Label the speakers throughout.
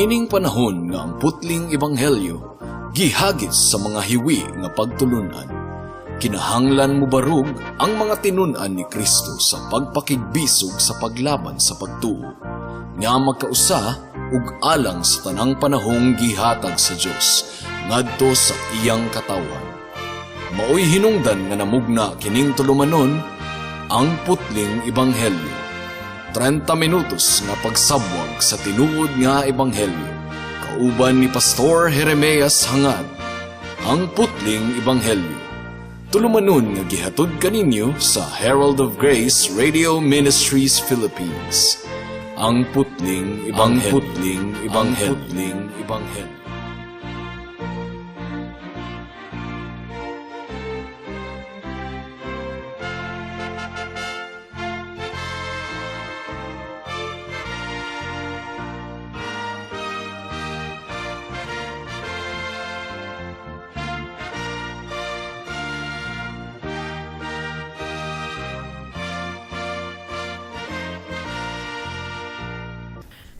Speaker 1: Niining panahon nga ang putling ebanghelyo gihagis sa mga hiwi nga pagtulunan. Kinahanglan mo barug ang mga tinunan ni Kristo sa pagpakigbisog sa paglaban sa pagtuo, nga magkausa ug alang sa tanang panahong gihatag sa Dios ngadto sa iyang katawan. Maoy hinungdan nga namugna kining tulumanon ang putling ebanghelyo. 30 minutos nga pagsabwag sa tinuod nga ebanghelyo. Kauban ni Pastor Jeremias Hangad, ang putling ebanghelyo. Tulumanon nga gihatod kaninyo sa Herald of Grace Radio Ministries Philippines. Ang putling ebanghelyo.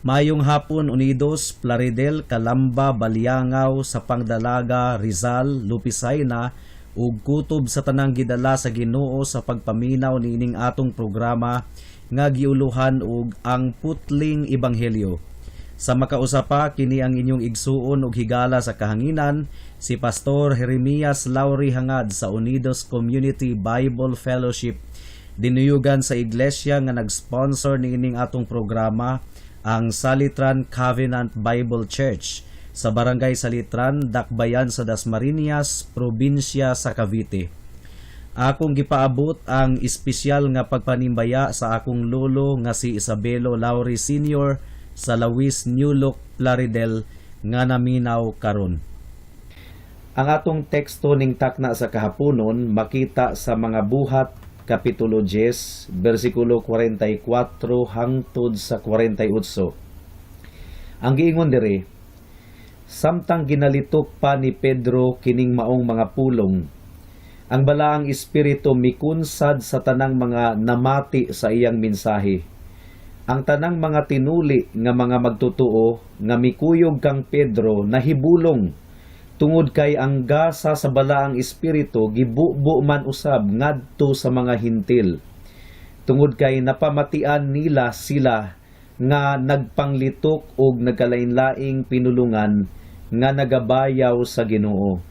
Speaker 2: Mayong hapon Unidos, Plaridel, Calamba, Baliangaw, sa Pangdalaga, Rizal, Lupisayna, ug kutob sa tanang gidala sa Ginoo sa pagpaminaw niining atong programa nga giuluhan og ang putling ebanghelyo. Sa makausapa kini ang inyong igsuon ug higala sa kahanginan, si Pastor Jeremias Lauri Hangad sa Unidos Community Bible Fellowship, dinuyugan sa iglesia nga nag-sponsor niining atong programa, ang Salitran Covenant Bible Church sa Barangay Salitran, Dakbayan sa Dasmariñas, probinsya sa Cavite. Akong gipaabot ang espesyal nga pagpanimbaya sa akong lolo nga si Isabelo Lauri Sr. sa Lawis, New Look, Plaridel nga naminaw karon. Ang atong teksto ning takna sa kahaponon makita sa mga buhat Kapitulo 10, versikulo 44 hangtod sa 48. Ang giingon diri, samtang ginalitok pa ni Pedro kining maong mga pulong, ang balaang espiritu mikunsad sa tanang mga namati sa iyang mensahe. Ang tanang mga tinuli nga mga magtutuo nga mikuyog kang Pedro nahibulong, tungod kay ang gasa sa balaang espiritu gibubo man usab ngadto sa mga hintil. Tungod kay napamatian nila sila nga nagpanglitok og nagkalain-laing pinulungan nga nagabayaw sa Ginoo.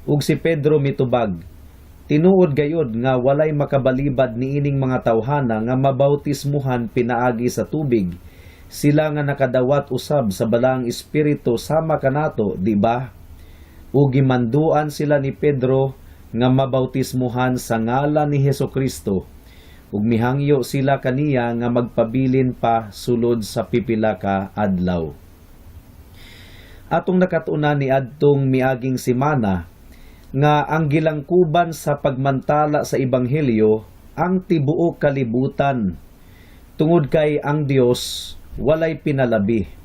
Speaker 2: Ug si Pedro mitubag, tinuod gayod nga walay makabalibad niining mga tawhana nga mabautismuhan pinaagi sa tubig. Sila nga nakadawat usab sa balaang espiritu sama kanato, di ba? O gimanduan sila ni Pedro nga mabautismuhan sa ngalan ni Hesukristo, ug mihangyo sila kaniya nga magpabilin pa sulod sa pipila ka adlaw. Atong nakatuna ni adtong miaging semana nga ang gilangkuban sa pagmantala sa ebanghelyo ang tibuok kalibutan, tungod kay ang Dios walay pinalabi.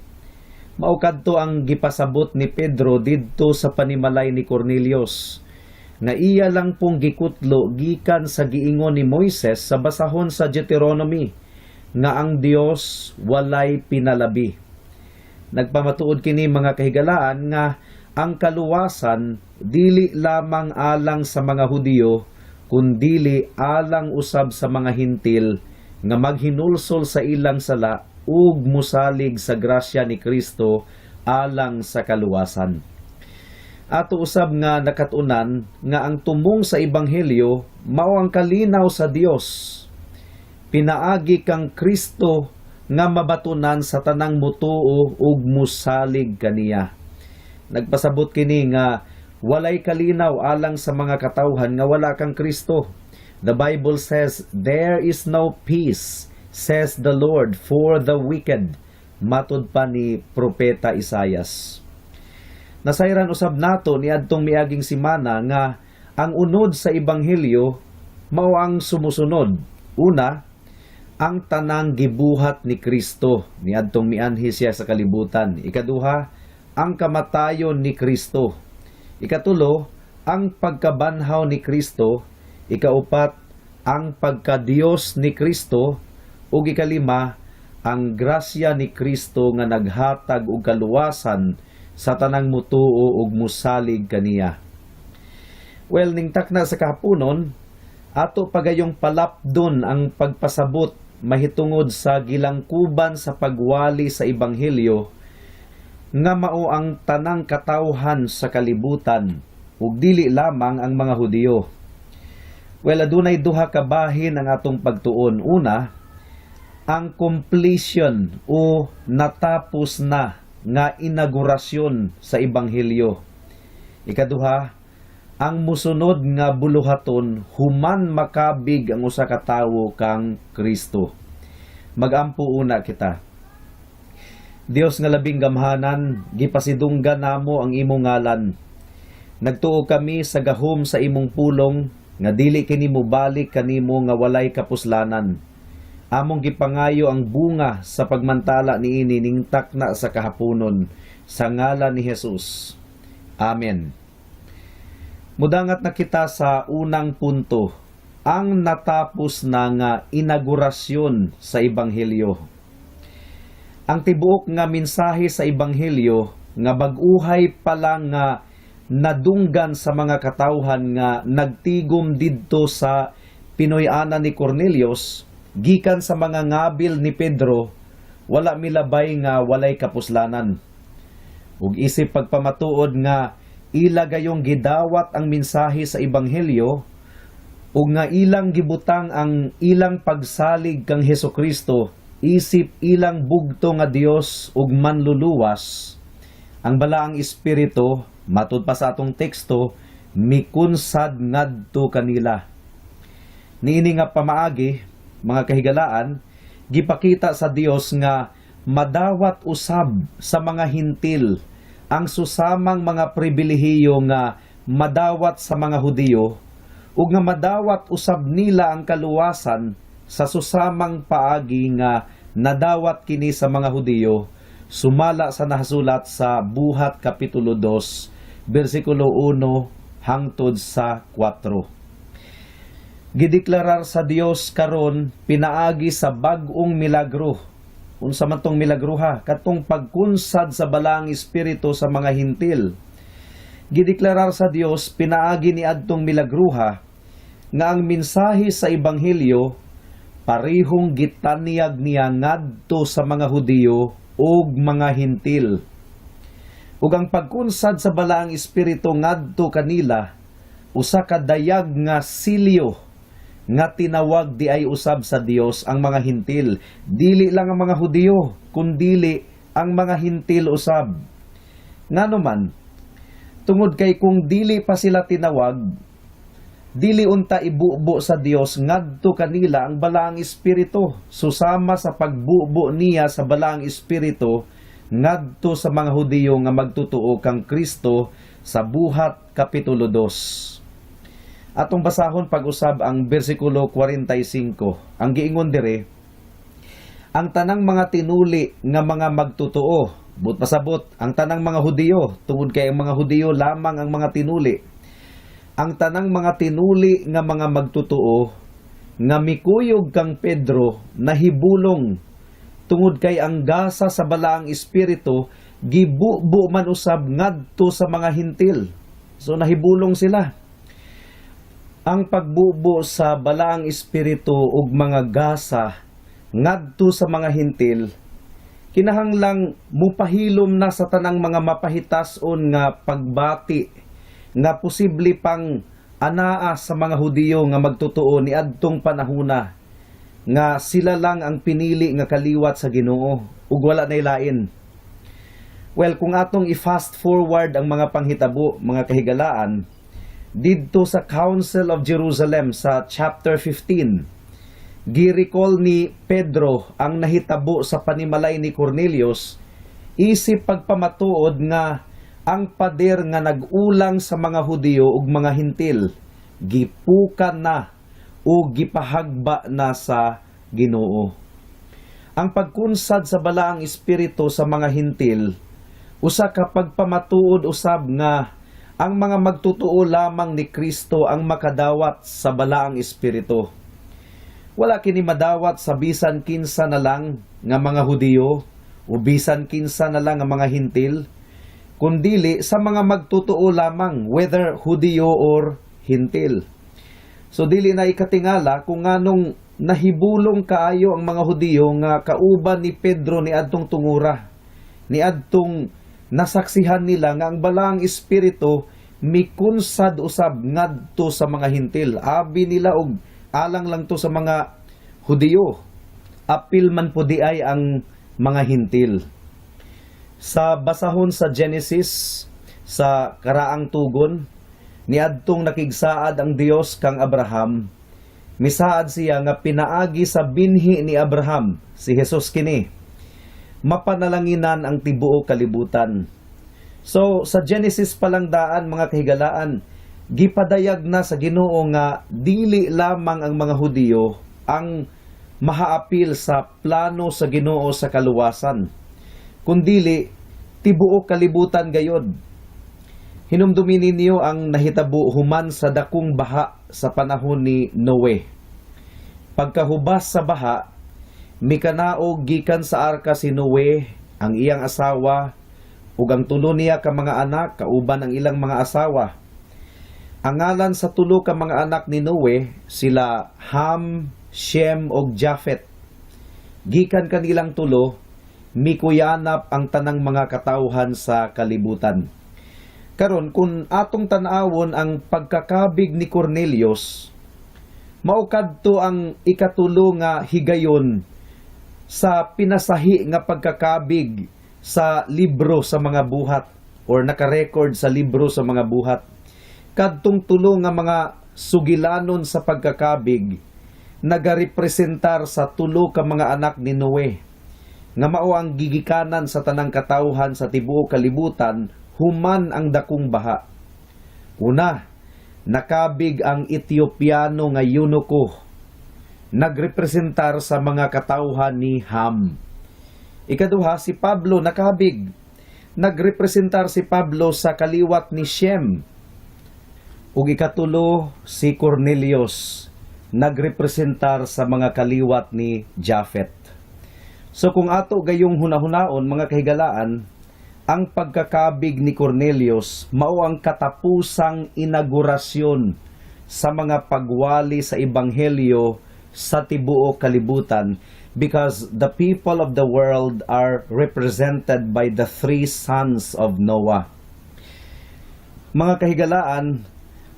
Speaker 2: Mao kadto ang gipasabot ni Pedro didto sa panimalay ni Cornelius, nga iya lang pong gikutlo gikan sa giingon ni Moises sa basahon sa Deuteronomy, nga ang Dios walay pinalabi. Nagpamatuod kini mga kahigalaan nga ang kaluwasan dili lamang alang sa mga Hudiyo, kundili alang usab sa mga hintil nga maghinulsol sa ilang sala ug musalig sa grasya ni Kristo alang sa kaluwasan. Ato usab nga nakatunan nga ang tumong sa ebanghelyo mao ang kalinaw sa Dios. Pinaagi kang Kristo nga mabatunan sa tanang mutuo ug musalig kaniya. Nagpasabot kini nga walay kalinaw alang sa mga katawhan nga wala kang Kristo. The Bible says, "There is no peace, says the Lord, for the wicked," matud pa ni Propeta Isayas. Nasayran usab nato ni adtong miaging semana nga ang unod sa ebanghelyo mao ang sumusunod. Una, ang tanang gibuhat ni Kristo ni adtong mianhi siya sa kalibutan. Ikaduha, ang kamatayon ni Kristo. Ikatulo, ang pagkabanhaw ni Kristo. Ikaupat, ang pagka-Diyos ni Kristo. Ug ikalima, ang grasya ni Kristo nga naghatag og kaluwasan sa tanang mutuo ug musalig kaniya. Well, ning takna sa kahaponon, ato pagayong palapdon ang pagpasabot mahitungod sa gilangkuban sa pagwali sa ebanghelyo nga mao ang tanang katawhan sa kalibutan ug dili lamang ang mga Hudiyo. Well, adunay duha ka bahin ang atong pagtuon. Una, ang completion o natapos na nga inaugurasyon sa ebanghelyo. Ikaduha, ang musunod nga buluhaton human makabig ang usa ka tawo kang Kristo. Magampo una kita. Dios nga labing gamhanan, gipasidunggan namo ang imong ngalan. Nagtuo kami sa gahom sa imong pulong nga dili kini mobalik kanimo nga walay kapuslanan. Among gipangayo ang bunga sa pagmantala niini ning takna sa kahaponon sa ngalan ni Jesus. Amen. Mudangat na kita sa unang punto, ang natapos na nga inaugurasyon sa ebanghelyo. Ang tibuok nga mensahe sa ebanghelyo nga bag-uhay pa lang nga nadunggan sa mga katawhan nga nagtigom didto sa Pinoy-ana ni Cornelius, gikan sa mga ngabil ni Pedro, wala milabay nga walay kapuslanan. Ug isip pagpamatuod nga ila gayong gidawat ang mensahe sa ebanghelyo ug nga ilang gibutang ang ilang pagsalig kang Hesukristo, isip ilang bugto nga Dios ug manluluwas, ang balaang espiritu matud pa sa atong teksto mikunsad ngadto kanila. Niini nga pamaagi, mga kahigalaan, gipakita sa Dios nga madawat usab sa mga hintil ang susamang mga pribilehiyo nga madawat sa mga Hudiyo ug nga madawat usab nila ang kaluwasan sa susamang paagi nga nadawat kini sa mga Hudiyo, sumala sa nahasulat sa Buhat Kapitulo 2 versikulo 1 hangtod sa 4. Gideklarar sa Dios karon pinaagi sa bag-ong milagro. Unsa man tong milagro ha? Katong pagkunsad sa balaang espiritu sa mga hintil. Gideklarar sa Dios pinaagi ni adtong milagruha nga ang mensahe sa ebanghelyo parihong gitanyag niya ngadto sa mga Hudiyo ug mga hintil. Ug ang pagkunsad sa balaang espiritu ngadto kanila usa ka dayag nga silyo nga tinawag di ay usab sa Dios ang mga hintil. Dili lang ang mga Hudiyo, kundili ang mga hintil usab. Nganuman, tungod kay kung dili pa sila tinawag, dili unta ibubo sa Dios ngadto kanila ang balaang espiritu, susama sa pagbubo niya sa balaang espiritu ngadto sa mga Hudiyo nga magtutuo kang Kristo sa Buhat Kapitulo 2. Atong basahon pag-usab ang versikulo 45. Ang giingon dire, ang tanang mga tinuli nga mga magtutuo, but pasabot, ang tanang mga Hudiyo, tungod kay ang mga Hudiyo lamang ang mga tinuli. Ang tanang mga tinuli nga mga magtutuo, nga mikuyog kang Pedro, nahibulong, tungod kay ang gasa sa balaang espiritu, gibubo man usab ngadto sa mga hintil. So nahibulong sila. Ang pagbubo sa balaang espiritu ug mga gasa ngadto sa mga hintil kinahanglang mupahilom na sa tanang mga mapahitason nga pagbati nga posible pang anaa sa mga Hudiyo nga magtutuo ni adtong panahuna nga sila lang ang pinili nga kaliwat sa Ginoo ug wala nay lain. Well, kung atong i-fast forward ang mga panghitabo, mga kahigalaan, didto sa Council of Jerusalem sa chapter 15, gi-recall ni Pedro ang nahitabo sa panimalay ni Cornelius, isip pagpamatuod nga ang pader nga nag-ulang sa mga Hudiyo ug mga hintil, gipukan na o gipahagba na sa Ginoo. Ang pagkunsad sa balaang espiritu sa mga hintil, usa ka pagpamatuod usab nga ang mga magtutuo lamang ni Kristo ang makadawat sa balaang espiritu. Wala kini madawat sa bisan kinsa na lang nga mga Hudiyo o bisan kinsa na lang nga mga Hintil, kundili sa mga magtotoo lamang, whether Hudiyo or Hintil. So dili na ikatingala kung nganong nahibulong kaayo ang mga Hudiyo nga kauban ni Pedro ni adtong tungura, ni adtong nasaksihan nila nga ang balang espiritu mikunsad usab ngadto sa mga Hintil. Abi nila og alang lang to sa mga Hudiyo. Apil man po di ay ang mga Hintil. Sa basahon sa Genesis, sa karaang tugon, niadtong nakigsaad ang Dios kang Abraham, misaad siya nga pinaagi sa binhi ni Abraham, si Jesus kini, mapanalanginan ang tibuok kalibutan. So, sa Genesis palang daan, mga kahigalaan, gipadayag na sa Ginoo nga dili lamang ang mga Hudiyo ang mahaapil sa plano sa Ginoo sa kaluwasan, kundili tibuok kalibutan gayod. Hinumdumi ninyo ang nahitabo human sa dakong baha sa panahon ni Noe. Pagkahubas sa baha, mikanaog gikan sa arka si Noe, ang iyang asawa, ug ang tulo niya ka mga anak, kauban ang ilang mga asawa. Ang ngalan sa tulo ka mga anak ni Noe, sila Ham, Shem ug Japhet. Gikan kanilang tulo, mikuyanap ang tanang mga katawhan sa kalibutan. Karon kung atong tan-awon ang pagkakabig ni Cornelius, mao kadto ang ikatulo nga higayon sa pinasahi nga pagkakabig sa libro sa mga buhat or naka-record sa libro sa mga buhat. Kadtong tulo nga mga sugilanon sa pagkakabig nagarepresentar sa tulo ka mga anak ni Noe, nga mao ang gigikanan sa tanang katawhan sa tibuok kalibutan human ang dakong baha. Una, nakabig ang Ethiopiano nga eunuko, nagrepresentar sa mga katawhan ni Ham. Ikaduha, si Pablo nakabig, nagrepresentar si Pablo sa kaliwat ni Shem. Ug ikatulo, si Cornelius, nagrepresentar sa mga kaliwat ni Japhet. So kung ato gayong hunahunaon, mga kahigalaan, ang pagkakabig ni Cornelius mao ang katapusang inaugurasyon sa mga pagwali sa ebanghelyo sa tibuok kalibutan, because the people of the world are represented by the three sons of Noah. Mga kahigalaan,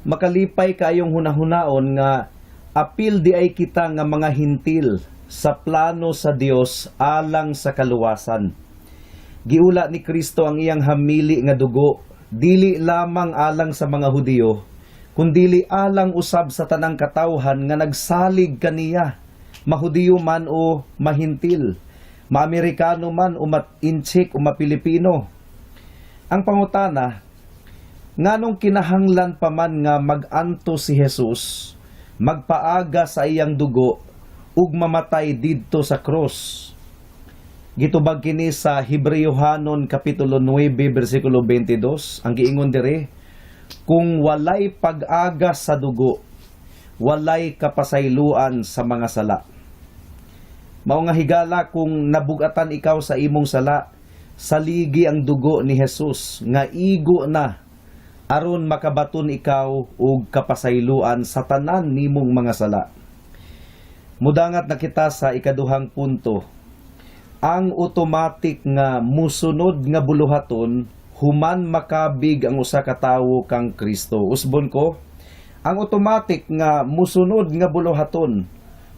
Speaker 2: makalipay kayong hunahunaon nga apil di ay kita nga mga Hintil sa plano sa Dios alang sa kaluwasan. Giula ni Kristo ang iyang hamili nga dugo, dili lamang alang sa mga Hudiyo, kundili alang usab sa tanang katawhan nga nagsalig kaniya, mahudiyo man o mahintil, maamerikano man o ma-Intsik o ma-Pilipino. Ang pangutana, nganong kinahanglan pa man nga mag-anto si Jesus, magpaaga sa iyang dugo, ug mamatay didto sa cross? Gitubag kini sa Hebreohanon kapitulo 9 bersikulo 22, ang giingon dire, kung walay pag-aga sa dugo, walay kapasayloan sa mga sala. Mao nga higala kung nabugatan ikaw sa imong sala, saligi ang dugo ni Jesus nga igo na aron makabaton ikaw og kapasayloan sa tanan nimong mga sala. Mudangat na kita sa ikaduhang punto. Ang automatic nga musunod nga buluhaton human makabig ang usa ka tawo kang Kristo. Usbon ko, ang automatic nga musunod nga buluhaton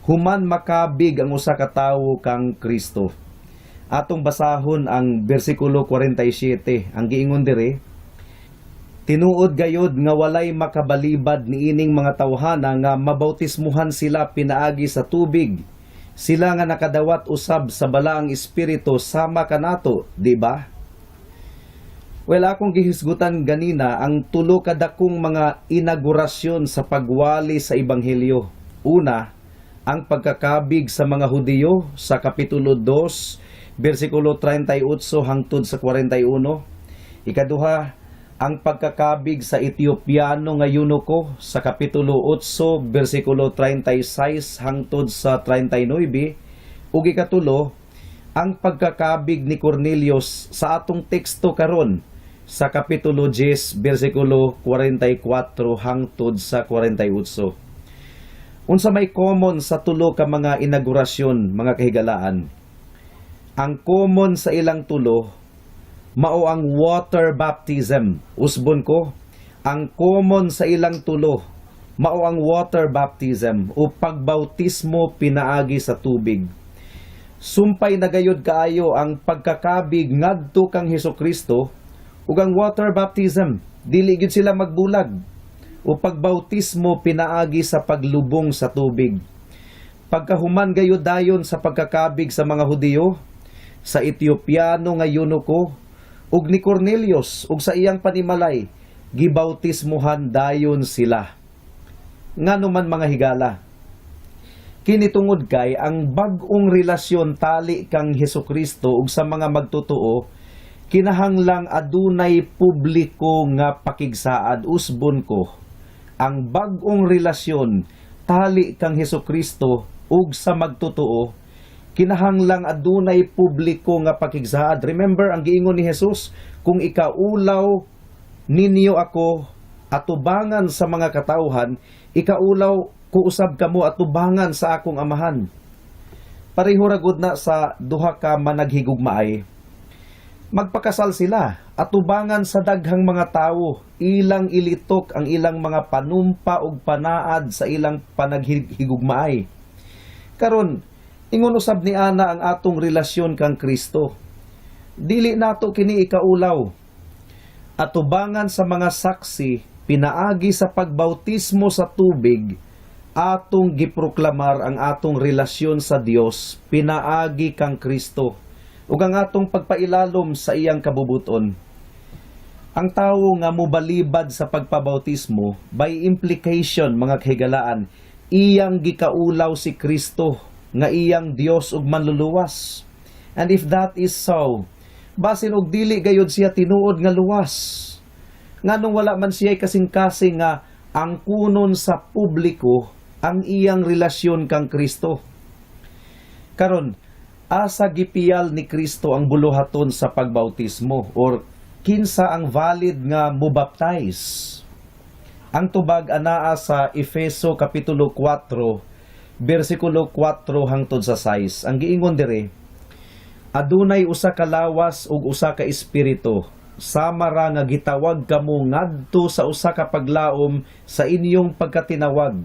Speaker 2: human makabig ang usa ka tawo kang Kristo. Atong basahon ang bersikulo 47, ang giingon dire, tinuod gayod nga walay makabalibad niining mga tawhana nga mabautismuhan sila pinaagi sa tubig. Sila nga nakadawat usab sa balaang espiritu sama kanato, di ba? Well, akong gihisgutan ganina ang tulo kadakong mga inaugurasyon sa pagwali sa ebanghelyo. Una, ang pagkakabig sa mga Hudiyo sa kapitulo 2, bersikulo 38 hangtod sa 41. Ikaduha, ang pagkakabig sa Etiopiano nga eunuko sa kapitulo 8 bersikulo 36 hangtod sa 39 ug ikatulo ang pagkakabig ni Cornelius sa atong teksto karon sa kapitulo 10 bersikulo 44 hangtod sa 48. Unsa may common sa tulo ka mga inaugurasyon, mga kahigalaan? Ang common sa ilang tulo mao ang water baptism. Usbon ko, ang common sa ilang tulo mao ang water baptism o pagbautismo pinaagi sa tubig. Sumpay na gayud kaayo ang pagkakabig ngadto kang Hesukristo ug ang water baptism dili gyud sila magbulag o pagbautismo pinaagi sa paglubong sa tubig. Pagkahuman gayud dayon sa pagkakabig sa mga Hudiyo, sa Etiopiano nga eunuko ug ni Cornelius ug sa iyang panimalay, gibautismuhan dayon sila. Ngano man mga higala, kini tungod kay ang bag-ong relasyon tali kang Hesukristo ug sa mga magtotoo, kinahanglang adunay publiko nga pakigsaad. Usbon ko, ang bag-ong relasyon tali kang Hesukristo ug sa magtotoo, kinahanglang adunay publiko nga pakigsaad. Remember ang giingon ni Jesus, kung ikaulaw ninyo ako atubangan sa mga katawhan, ikaulaw ko usab kamo atubangan sa akong amahan. Pareho ra gud na sa duha ka managhigugmaay. Magpakasal sila atubangan sa daghang mga tawo, ilang ilitok ang ilang mga panumpa ug panaad sa ilang panaghigugmaay. Karon ingon usab ni ana ang atong relasyon kang Kristo. Dili nato kini ikaulaw. Atubangan sa mga saksi, pinaagi sa pagbautismo sa tubig, atong giproklamar ang atong relasyon sa Dios, pinaagi kang Kristo, ug ang atong pagpailalom sa iyang kabubuton. Ang tawo nga mobalibad sa pagpabautismo, by implication mga kahigalaan, iyang gikaulaw si Kristo nga iyang Dios ug manluluwas. And if that is so, basin og dili gayud siya tinuod nga luwas, nganong wala man siya kasing-kasing nga angkunon sa publiko ang iyang relasyon kang Kristo. Karon, asa gipiyal ni Kristo ang buluhaton sa pagbautismo or kinsa ang valid nga mobaptize? Ang tubag anaa sa Efeso kapitulo 4 bersikulo 4 hangtod sa 6. Ang giingon dire, adunay usa ka lawas ug usa ka espiritu, sama ra nga gitawag kamo ngadto sa usa ka paglaom sa inyong pagkatinawag.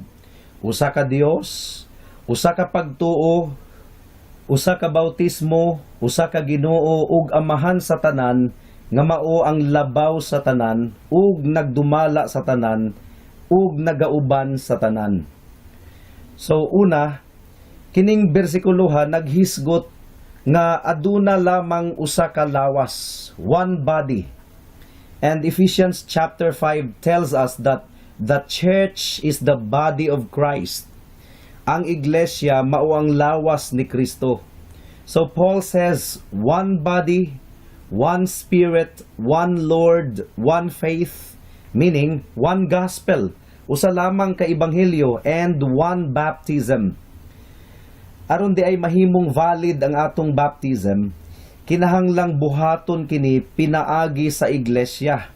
Speaker 2: Usa ka Dios, usa ka pagtuo, usa ka bautismo, usa ka Ginoo ug amahan sa tanan, nga mao ang labaw sa tanan ug nagdumala sa tanan ug nagauban sa tanan. So una, kining bersikuloha naghisgot nga aduna lamang usa ka lawas, one body. And Ephesians chapter 5 tells us that the church is the body of Christ. Ang iglesia mao ang lawas ni Kristo. So Paul says, one body, one spirit, one Lord, one faith, meaning one gospel, usa lamang ka ebanghelyo, and one baptism. Aron di ay mahimong valid ang atong baptism, kinahanglang buhaton kini pinaagi sa iglesia.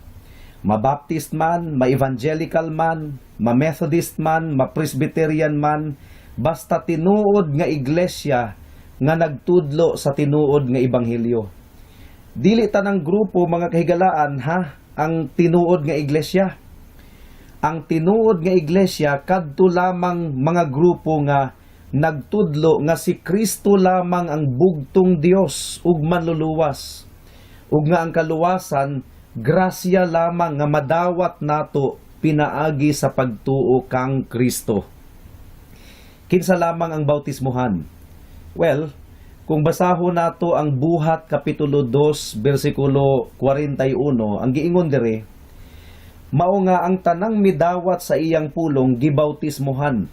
Speaker 2: Ma-Baptist man, ma-evangelical man, ma-Methodist man, ma-Presbyterian man, basta tinuod nga iglesia nga nagtudlo sa tinuod nga ebanghelyo. Dili tanang grupo mga kahigalaan ang tinuod nga iglesia. Ang tinuod nga iglesia kadto lamang mga grupo nga nagtudlo nga si Kristo lamang ang bugtong Dios ug manluluwas, ug nga ang kaluwasan grasya lamang nga madawat nato pinaagi sa pagtuo kang Kristo. Kinsa lamang ang bautismuhan? Well, kung basahon nato ang Buhat kapitulo 2 bersikulo 41, ang giingon dire, mao nga ang tanang midawat sa iyang pulong gibautismuhan,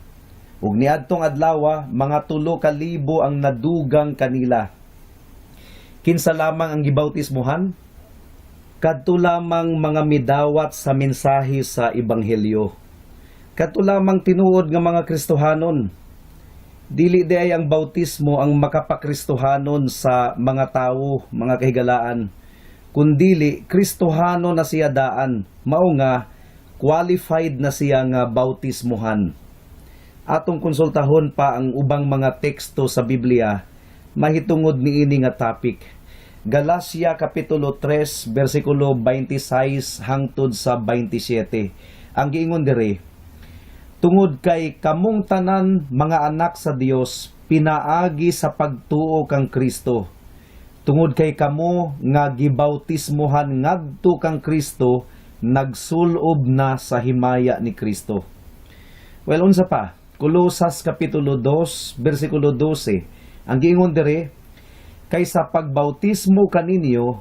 Speaker 2: ug niadtong adlaw mga 3,000 ang nadugang kanila. Kinsa lamang ang gibautismuhan? Kadto lamang mga midawat sa mensahe sa Ebanghelyo. Kadto lamang tinuod nga mga Kristohanon. Dili di ay ang bautismo ang makapakristohanon sa mga tao, mga kahigalaan. Kundili, Kristohano na siya daan. Mao nga, qualified na siya nga bautismuhan. Atong konsultahon pa ang ubang mga teksto sa Biblia, mahitungod niini nga topic. Galacia Kapitulo 3, versikulo 26 hangtod sa 27. Ang giingon diri, tungod kay kamong tanan mga anak sa Dios, pinaagi sa pagtuo kang Kristo. Tungod kay kamo nga gibautismuhan ngadto kang Kristo, nagsulob na sa himaya ni Kristo. Well, unsa pa? Kolosas Kapitulo 2, versikulo 12. Ang giingon diri, kay sa pagbautismo kaninyo,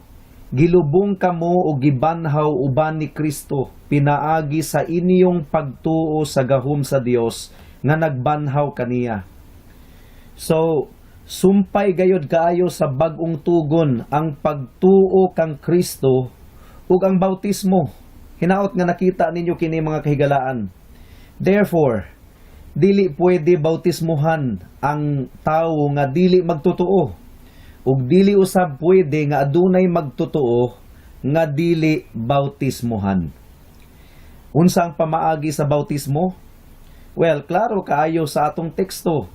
Speaker 2: gilubong kamo o gibanhaw uban ni Kristo, pinaagi sa inyong pagtuo sa gahom sa Dios nga nagbanhaw kaniya. So, sumpay gayod kaayo sa bag-ong tugon ang pagtuo kang Kristo ug ang bautismo. Hinaot nga nakita ninyo kini mga kahigalaan. Therefore, dili pwede bautismuhan ang tawo nga dili magtotoo. Ug dili usab pwede nga adunay magtotoo nga dili bautismuhan. Unsa ang pamaagi sa bautismo? Well, klaro kaayo sa atong teksto.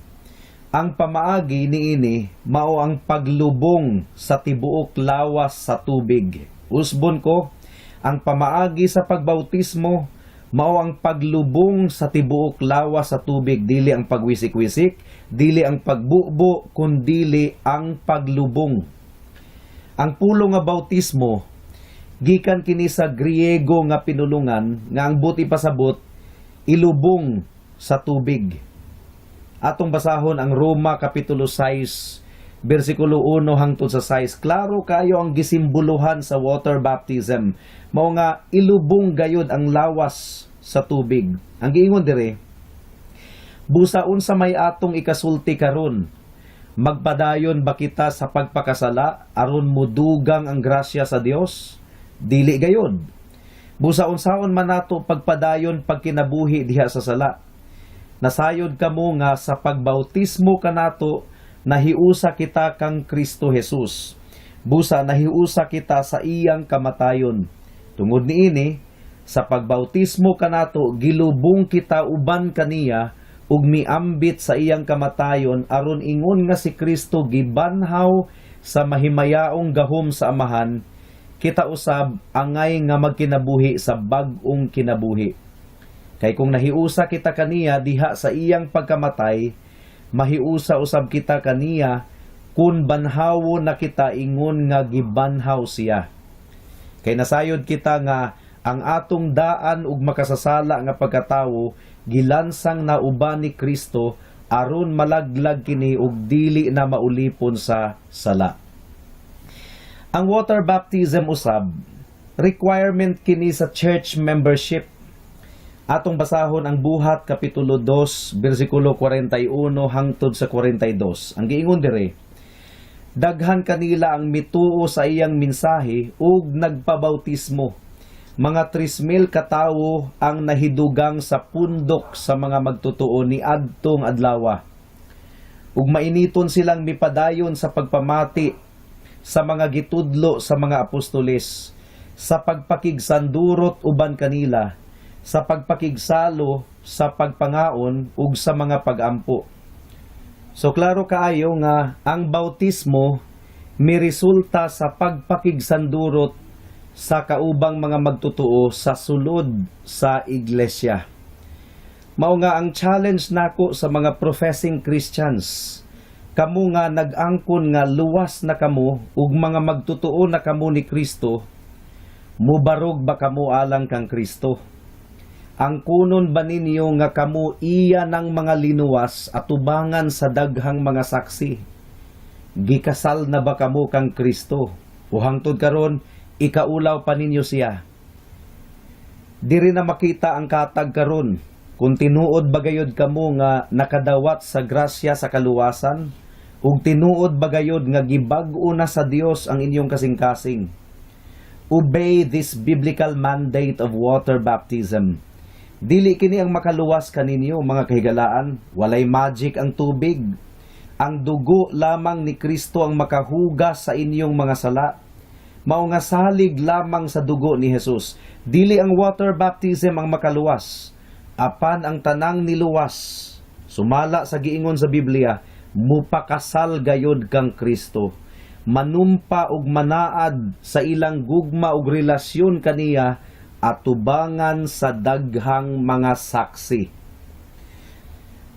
Speaker 2: Ang pamaagi niini mao ang paglubong sa tibuok lawas sa tubig. Usbon ko, ang pamaagi sa pagbautismo mao ang paglubong sa tibuok lawas sa tubig, dili ang pagwisik-wisik, dili ang pagbubo, kundili ang paglubong. Ang pulo nga bautismo gikan kini sa Griego nga pinulungan nga ang buti pasabot ilubong sa tubig. Atong basahon ang Roma Kapitulo 6, versikulo 1 hangtod sa 6. Klaro kayo ang gisimboluhan sa water baptism. Mao nga ilubong gayud ang lawas sa tubig. Ang giingon dire, busaon sa may atong ikasulti karon, magpadayon ba kita sa pagpakasala aron mudugang ang grasya sa Dios? Dili gayud. Busaon-saon man nato pagpadayon pagkinabuhi diha sa sala. Nasayod kamo nga sa pagbautismo kanato nahiusa kita kang Kristo Jesus. Busa nahiusa kita sa iyang kamatayon. Tungod niini, sa pagbautismo kanato gilubong kita uban kaniya ug miambit sa iyang kamatayon aron ingon nga si Kristo gibanhaw sa mahimayaong gahom sa amahan, kita usab angay nga magkinabuhi sa bag-ong kinabuhi. Kay kung nahiusa kita kaniya diha sa iyang pagkamatay, mahiusa usab kita kaniya kun banhawon na kita ingon nga gibanhaw siya. Kay nasayod kita nga ang atong daan ug makasasala nga pagkatawo gilansang na uban ni Kristo aron malaglag kini ug dili na maulipon sa sala. Ang water baptism usab requirement kini sa church membership. Atong basahon ang Buhat Kapitulo 2 bersikulo 41 hangtod sa 42. Ang giingon dire, daghan kanila ang mituo sa iyang mensahe ug nagpabautismo. Mga 3,000 katawo ang nahidugang sa pundok sa mga magtutuo ni adtong adlaw. Ug mainiton silang mipadayon sa pagpamati sa mga gitudlo sa mga apostoles, sa pagpakigsandurot uban kanila, sa pagpakigsalo, sa pagpangaon ug sa mga pagampo. So klaro kaayo nga ang bautismo miresulta sa pagpakigsandurot sa kaubang mga magtutuo sa sulod sa iglesia. Mao nga ang challenge nako sa mga professing Christians. Kamu nga nag-angkon nga luwas na kamo ug mga magtutuo na kamo ni Kristo, mubarog ba kamo alang kang Kristo? Ang kunon ba ninyo nga kamo iya ng mga linuwas at tubangan sa daghang mga saksi? Gikasal na ba kamo kang Kristo? O hangtod karon ikaulaw pa ninyo siya? Diri na makita ang katag karon kung tinuod bagayod kamo nga nakadawat sa grasya sa kaluwasan, ug tinuod bagayod nga gibag-o na sa Dios ang inyong kasing-kasing. obey this biblical mandate of water baptism. Dili kini ang makaluwas kaninyo mga kahigalaan, walay magic ang tubig. Ang dugo lamang ni Kristo ang makahugas sa inyong mga sala. Mao nga salig lamang sa dugo ni Jesus. Dili ang water baptism ang makaluwas, apan ang tanang niluwas. Sumala sa giingon sa Biblia, mupakasal gayod kang Kristo. Manumpa og manaad sa ilang gugma og relasyon kaniya at tubangan sa daghang mga saksi.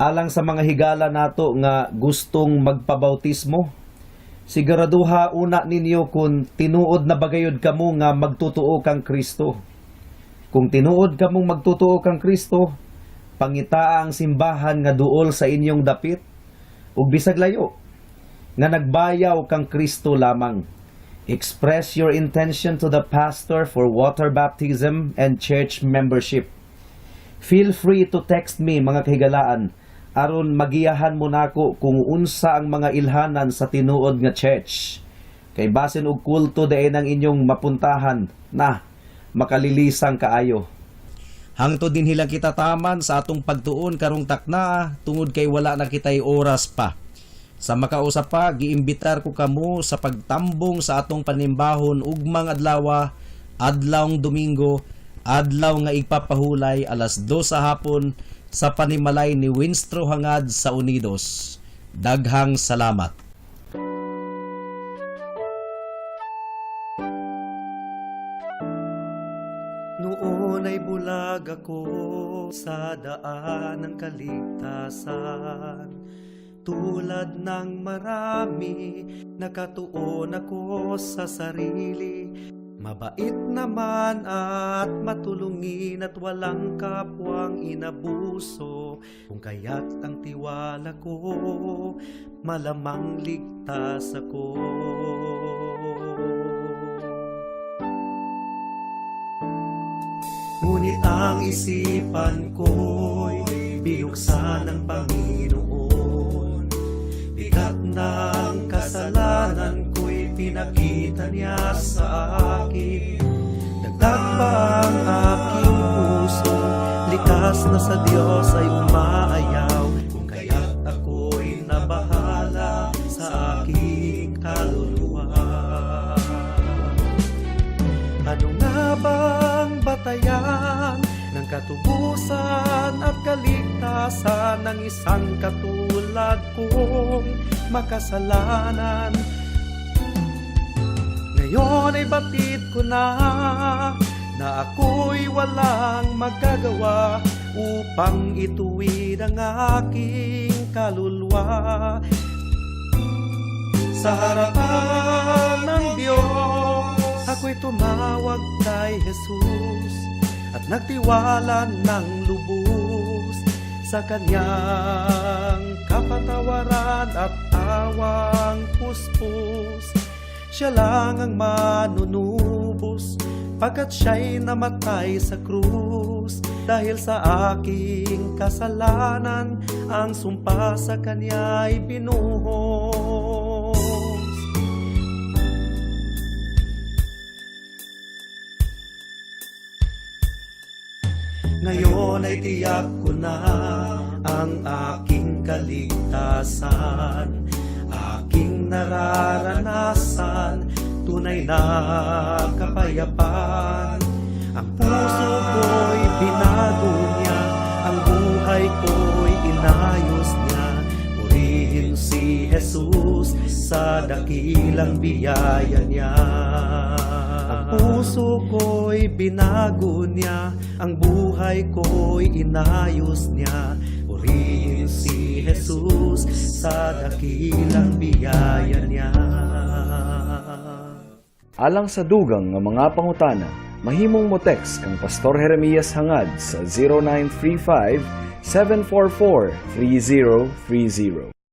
Speaker 2: Alang sa mga higala nato nga gustong magpabautismo, siguraduha una ninyo kung tinuod na bagayod kamo nga magtutuo kang Kristo. Kung tinuod kamong magtutuo kang Kristo, pangita ang simbahan nga duol sa inyong dapit, ug bisag layo, nga nagbayaw kang Kristo lamang. Express your intention to the pastor for water baptism and church membership. Feel free to text me mga kahigalaan, aron magiyahan mo nako kung unsa ang mga ilhanan sa tinuod nga church. Kay basin og kulto dayon ang inyong mapuntahan na makalilisang kaayo. Hangtod din hilang kita taman sa atong pagtuon karong takna tungod kay wala na kitay oras pa. Sa makausap pa, giimbitar ko kamo sa pagtambong sa atong panimbahon ugmang adlaw, adlawng Domingo, adlaw nga igpapahulay alas 2 sa hapon sa panimalay ni Winstro hangad sa Unidos. Daghang salamat. Noon ay bulag ako sa daan ng kaligtasan. Tulad ng marami, nakatuon ako sa sarili. Mabait naman at matulungin at walang kapwang inabuso. Kung kaya't ang tiwala ko, malamang ligtas ako. Ngunit ang isipan ko'y binuksan ng Panginoon. Bigat ng kasalanan ko'y pinakita niya sa akin. Dagdag pa ang aking puso, likas na sa Diyos ay umaayaw. Kung kaya't ako'y nabahala sa aking kaluluwa. Ano nga bang batayan ng katubusan at kaligtasan ng isang katulad kong makasalanan? Ngayon ay batid ko na ako'y walang magagawa upang ituwid ang aking kaluluwa. Sa harapan ng Diyos, ako'y tumawag kay Jesus at nagtiwala ng lubos sa Kanyang kapatawaran at awang puspos. Siya lang ang manunubos pagkat siya'y namatay sa krus. Dahil sa aking kasalanan, ang sumpa sa Kanya'y binuhos. Ngayon ay tiyak ko na ang aking kaligtasan, aking nararanasan, tunay na kapayapaan. Ang puso ko'y binago niya, ang buhay ko'y inayos niya. Purihin si Jesus sa dakilang biyaya niya. Ang puso ko'y binago niya, ang buhay ko'y inayos niya. Purihin si Jesus sa dakilang biyaya niya.
Speaker 1: Alang sa dugang nga mga pangutana, mahimong mo text kang Pastor Jeremias hangad sa 0935 744 3030.